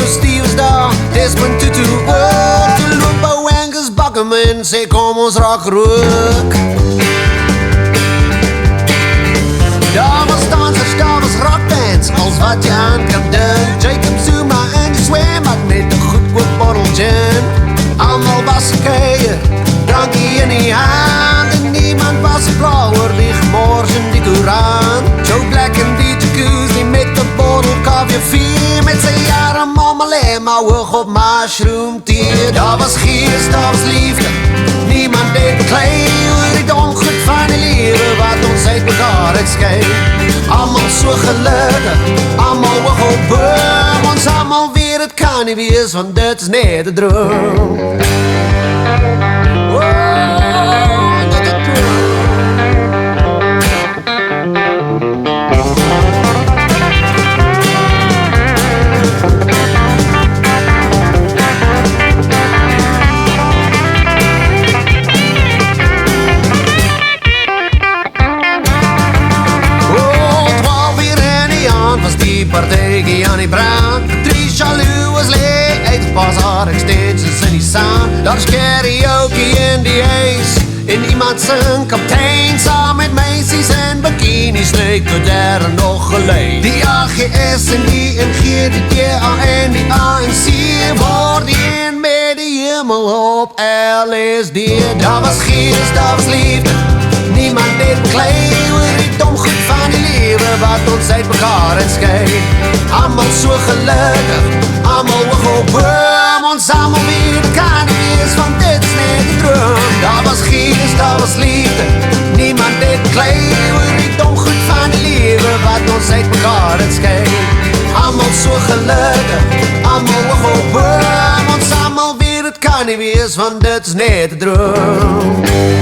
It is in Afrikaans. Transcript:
so stief as daar, Desmond Tutu ook. Toe loop ou Angus Buckham en sê kom ons raak rook. Daar was dansers, daar was rockbands, als wat je aan kan dink. Jacob Zuma in die zwembad met een goedkoop bottle gin. Allemaal was gekeien, drankie in die hand. En niemand was blauwer, die gemors in die Koran. Joe Black in die jacuzzi met de bottle koffie. Met zijn jaren mama alleen maar hoog op mushroom tea. Daar was geest, daar was liefde, niemand deed beklei. Oor die donker van die leven wat ons uit mekaar het skei. Allemaal so gelukkig, allemaal hoog op boom. Ons allemaal weer, het kan nie wees, want dit is net een droom. Partijkie aan die brand, drie jaloux was leeg, uit pas haar extensions in die sand. Daar is karaoke in die huis, en iemand zijn kaptein, saam met meisjes en bikinis, streek tot daar nog geleid. Die AGS en die NG, die DA en die ANC, voor die een met die hemel op LSD. Daar was geest, daar was liefde, niemand deed beklei. Oor die dom goed van die leven wat ons uit mekaar het skei. Allemaal so gelukkig, allemaal hoog op boom. Ons allemaal weer, dat kan nie wees, want dit is net die droom. Daar was geest, daar was liefde, niemand deed beklei. Oor die dom goed van die leven wat ons uit mekaar het skei. Allemaal so gelukkig, allemaal hoog op boom. Ons allemaal weer, dat kan nie wees, want dit is net die droom.